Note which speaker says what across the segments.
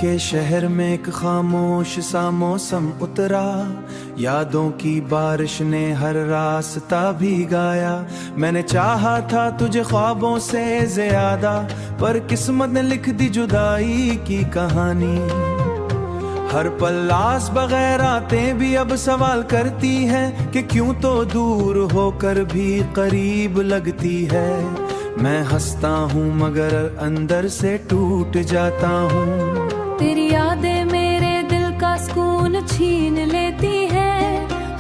Speaker 1: के शहर में एक खामोश सा मौसम उतरा, यादों की बारिश ने हर रास्ता भीगाया। मैंने चाहा था तुझे ख्वाबों से ज्यादा, पर किस्मत ने लिख दी जुदाई की कहानी। हर पल आस बगैर आते भी अब सवाल करती है कि क्यों तो दूर होकर भी करीब लगती है। मैं हंसता हूँ मगर अंदर से टूट जाता हूँ।
Speaker 2: तेरी यादें मेरे दिल का सुकून छीन लेती है,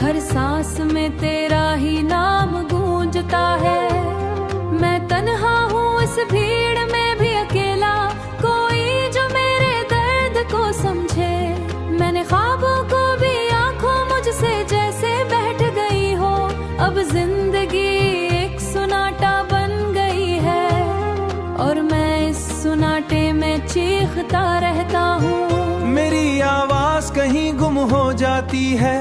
Speaker 2: हर सांस में तेरा ही नाम गूंजता है। मैं तन्हा हूँ इस भीड़ में भी अकेला, कोई जो मेरे दर्द को समझे। मैंने ख्वाबों को भी आंखों मुझसे जैसे बैठ गई हो, अब जिंदगी एक सुनाटा बन गई है और मैं इस सुनाटे में चीखता रहता हूँ।
Speaker 1: मेरी आवाज कहीं गुम हो जाती है,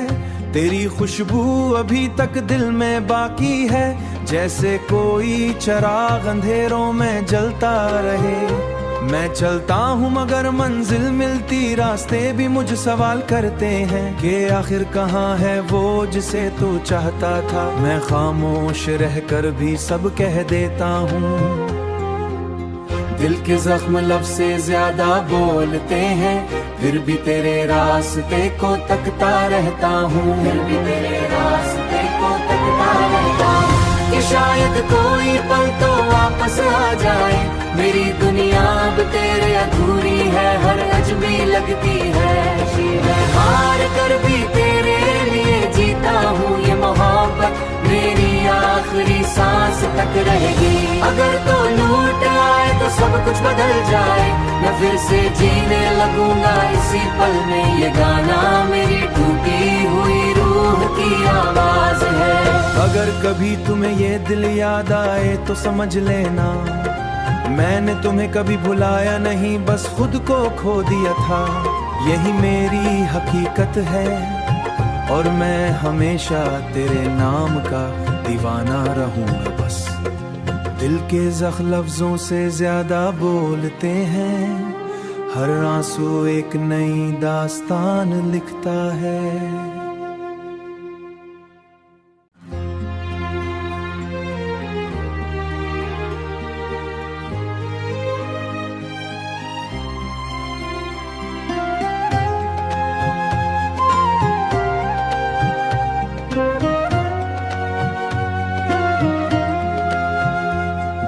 Speaker 1: तेरी खुशबू अभी तक दिल में बाकी है। जैसे कोई चिराग अंधेरों में जलता रहे। मैं चलता हूँ मगर मंजिल मिलती, रास्ते भी मुझ सवाल करते हैं कि आखिर कहाँ है वो जिसे तू चाहता था। मैं खामोश रहकर भी सब कह देता हूँ। दिल के जख्म लफ्ज़ से ज्यादा बोलते हैं, फिर भी तेरे रास्ते को तकता रहता हूँ। फिर भी तेरे रास्ते को तकता रहता हूँ कि शायद कोई पल तो वापस आ जाए। मेरी दुनिया अब तेरे अधूरी है, हर अजमी लगती है। मैं हार कर भी तेरे लिए जीता हूँ, ये मोहब्बत मेरी आखिरी सांस तक रहेगी। अगर तो लूट आए तो सब कुछ बदल जाए, मैं फिर से जीने लगूंगा इसी पल में। ये गाना मेरी टूटी हुई रूह की आवाज है। अगर कभी तुम्हें ये दिल याद आए तो समझ लेना, मैंने तुम्हें कभी भुलाया नहीं, बस खुद को खो दिया था। यही मेरी हकीकत है और मैं हमेशा तेरे नाम का दीवाना रहूंगा। बस दिल के जख्म लफ्जों से ज्यादा बोलते हैं, हर आंसू एक नई दास्तान लिखता है।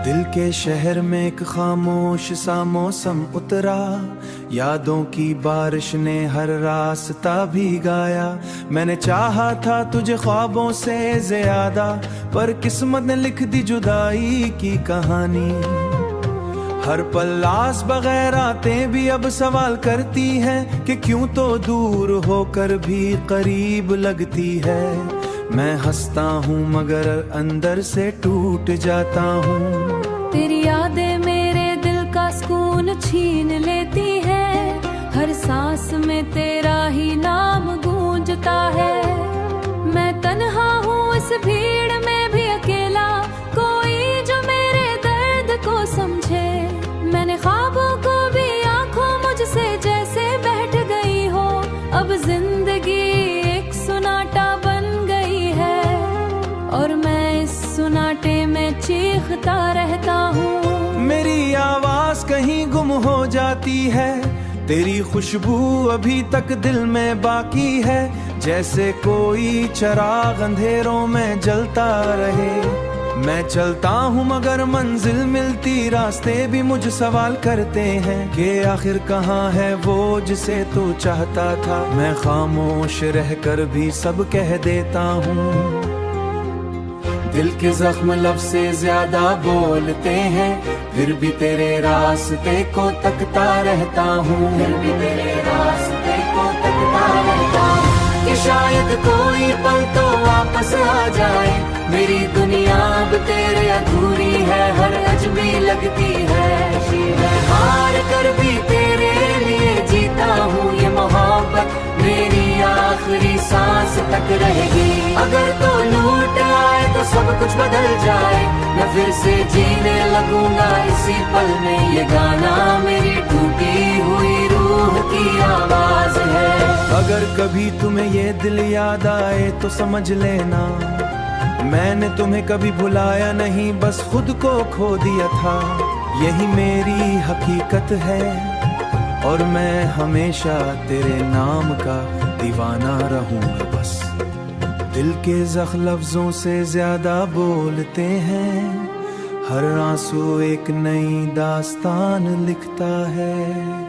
Speaker 1: दिल के शहर में एक खामोश सा मौसम उतरा, यादों की बारिश ने हर रास्ता भीगाया। मैंने चाहा था तुझे ख्वाबों से ज्यादा, पर किस्मत ने लिख दी जुदाई की कहानी। हर पल आस बगैर आते भी अब सवाल करती है कि क्यों तो दूर होकर भी करीब लगती है। मैं हंसता हूँ मगर अंदर से टूट जाता हूँ।
Speaker 2: तेरी यादें मेरे दिल का सुकून छीन लेती है, हर सांस में तेरा ही नाम गूंजता है। मैं तन्हा हूँ इस भीड़ में भी अकेला, कोई जो मेरे दर्द को समझे। मैंने ख्वाबों को भी आंखों मुझसे जैसे बैठ गई हो, अब जिंदगी एक सुनाटा बन गई है और मैं इस सुनाटे में चीखता रहता हूँ।
Speaker 1: मेरी आवाज कहीं गुम हो जाती है, तेरी खुशबू अभी तक दिल में बाकी है। जैसे कोई चिराग अंधेरों में जलता रहे। मैं चलता हूँ मगर मंजिल मिलती, रास्ते भी मुझ सवाल करते हैं कि आखिर कहाँ है वो जिसे तू चाहता था। मैं खामोश रहकर भी सब कह देता हूँ। दिल के जख्म लफ्ज़ से ज्यादा बोलते हैं, फिर भी तेरे रास्ते को तकता रहता हूँ। फिर भी तेरे रास्ते को तकता रहता हूँ कि शायद कोई पल तो वापस आ जाए। मेरी दुनिया अब तेरे अधूरी है, हर अजमी लगती है। मैं हार कर भी तेरे लिए जीता हूँ, ये मोहब्बत मेरी आखिरी सांस तक रहेगी। अगर तो लूट आए तो सब कुछ बदल जाए, मैं फिर से जीने लगूंगा इसी पल में। ये गाना मेरी टूटी हुई रूह अगर कभी तुम्हें ये दिल याद आए तो समझ लेना मैंने तुम्हें कभी भुलाया नहीं, बस खुद को खो दिया था। यही मेरी हकीकत है और मैं हमेशा तेरे नाम का दीवाना रहूंगा। बस दिल के जख्म लफ्जों से ज्यादा बोलते हैं, हर आंसू एक नई दास्तान लिखता है।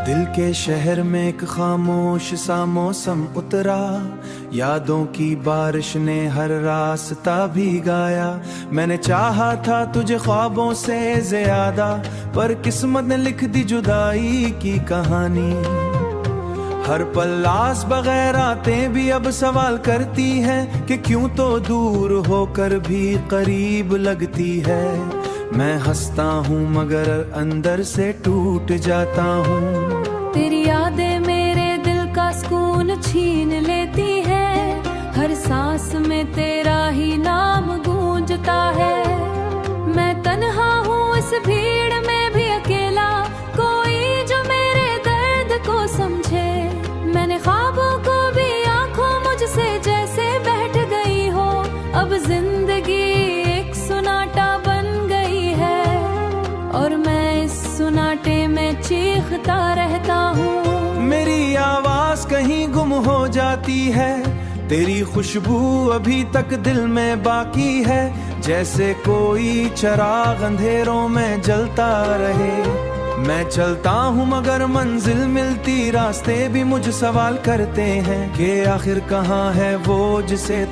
Speaker 1: दिल के शहर में एक खामोश सा मौसम उतरा, यादों की बारिश ने हर रास्ता भिगाया। मैंने चाहा था तुझे ख्वाबों से ज्यादा, पर किस्मत ने लिख दी जुदाई की कहानी। हर पल आस बगैर आते भी अब सवाल करती है कि क्यों तो दूर होकर भी करीब लगती है। मैं हंसता हूँ मगर अंदर से टूट जाता हूँ।
Speaker 2: तेरी यादें मेरे दिल का सुकून छीन लेती है, हर सांस में तेरा ही नाम गूंजता है। मैं तन्हा हूँ इस भीड़ में भी अकेला, कोई जो मेरे दर्द को समझे। मैंने ख्वाबों को भी आंखों मुझसे जैसे बैठ गई हो, अब जिंदगी एक सुनाटा बन गई है और मैं इस सुनाटे में चीखता रहता हूँ।
Speaker 1: मेरी आवाज कहीं गुम हो जाती है, तेरी खुशबू अभी तक दिल में बाकी है। जैसे कोई चिराग अंधेरों में जलता रहे। मैं चलता हूँ मगर मंजिल मिलती, रास्ते भी मुझ सवाल करते हैं कि आखिर कहाँ है वो जिसे